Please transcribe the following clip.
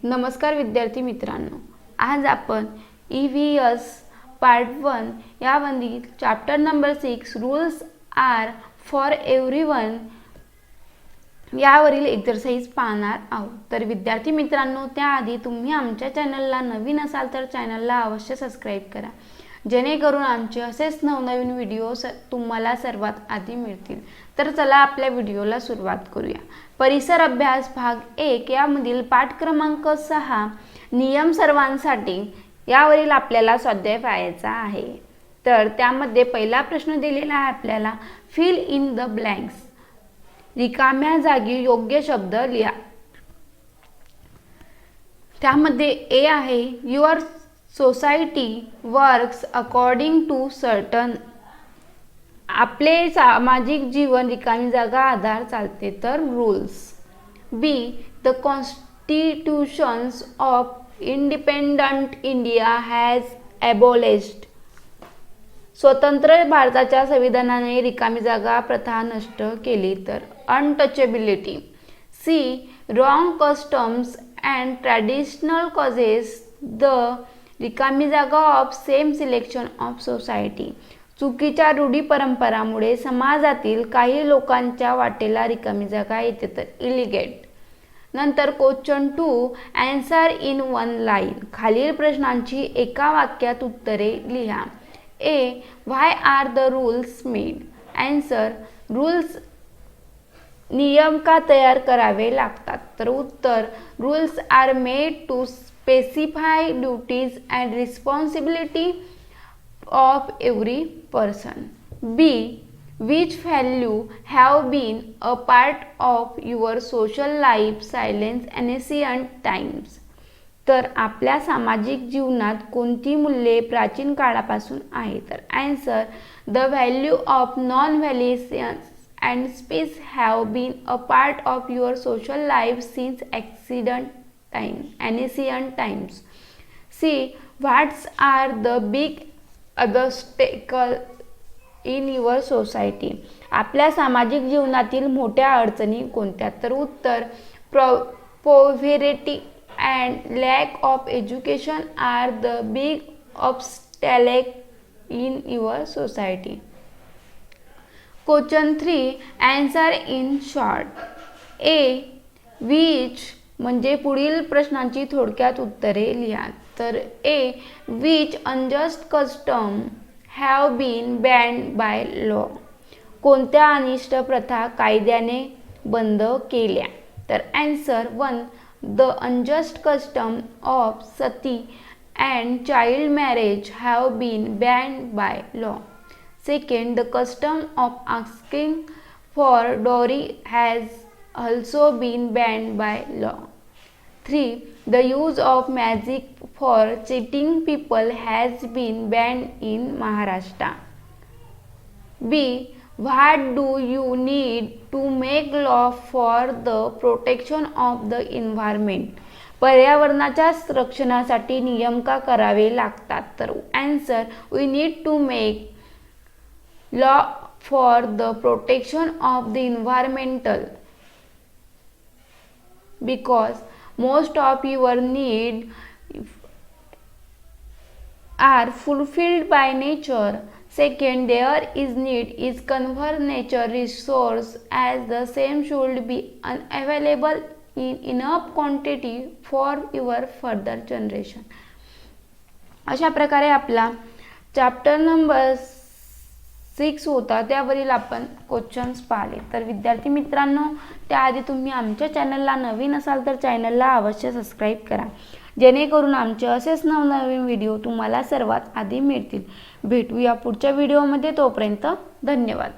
नमस्कार विद्यार्थी मित्रांनो, आज आपण EVS पार्ट 1 यामधील chapter number 6 rules are for everyone यावरील एक्सरसाइज पाहणार आहोत। तर विद्यार्थी मित्रांनो, त्याआधी तुम्ही आमच्या चॅनलला नवीन असाल तर चॅनलला अवश्य सबस्क्राइब करा, जेणेकरून आमचे असेच नवनवीन व्हिडिओ तुम्हाला सर्वात आधी मिळतील। तर चला आपल्या व्हिडिओला सुरुवात करूया। परिसर अभ्यास भाग 1 यामधील पाठ क्रमांक 6 नियम सर्वांसाठी यावरील आपल्याला स्वाध्याय पाहायचा आहे। तर त्यामध्ये पहिला प्रश्न दिलेला आहे आपल्याला, फिल इन द ब्लँक्स, रिकाम्या जागी योग्य शब्द लिहा। त्यामध्ये ए आहे, your society works according to certain, आपले सामाजिक जीवन रिकामी जागा आधार चालते तर rules. B, the constitutions of independent India has abolished, स्वतंत्र भारताच्या संविधानाने रिकामी जागा प्रथा नष्ट केली तर untouchability. C, wrong customs and traditional causes the रिकामी जागा of same selection of society, चुकीच्या रूढी परंपरामुळे समाजातील काही लोकांच्या वाटेला रिकामी जागा येते तर इलिगेट। नंतर question 2, answer in one line, खालील प्रश्नांची एका वाक्यात उत्तरे लिहा। A, why are the rules made, answer, rules नियम का तयार करावे लागतात तर उत्तर, rules are made to specify duties and responsibility of every person. B, which value have been a part of your social life since ancient times, तर आपल्या सामाजिक जीवनात कोणती मूल्ये प्राचीन काळापासून आहे तर answer, the value of non-violence and peace have been a part of your social life since ancient times. C, what are the big obstacle in your society, आपल्या सामाजिक जीवनातील मोठ्या अडचणी कोणत्या तर उत्तर, poverty and lack of education are the big obstacles in your society. Question 3, answer in short. A, which म्हणजे पुढील प्रश्नांची थोडक्यात उत्तरे लिहा तर A, which unjust custom have been banned by law, कोणत्या अनिष्ट प्रथा कायद्याने बंद केल्या तर answer 1, the unjust custom of sati and child marriage have been banned by law. Second, the custom of asking for dowry has also been banned by law. 3, the use of magic for cheating people has been banned in Maharashtra. B, what do you need to make law for the protection of the environment, पर्यावरणाच्या रक्षणासाठी नियम का करावे लागतात तर answer, we need to make law for the protection of the environmental because most of your need are fulfilled by nature. Second, there is need is conserve nature resource as the same should be unavailable in enough quantity for your further generation. अशा प्रकारे आपला chapter number 6 होता, त्यावरील आपण questions पाहिले। तर विद्यार्थी मित्रांनो, त्याआधी तुम्ही आमच्या चॅनलला नवीन असाल तर चॅनलला अवश्य सबस्क्राइब करा, जेणेकरून आमचे असेच नवनवीन व्हिडिओ तुम्हाला सर्वात आधी मिळतील। भेटूया पुढच्या व्हिडिओमध्ये, तोपर्यंत धन्यवाद।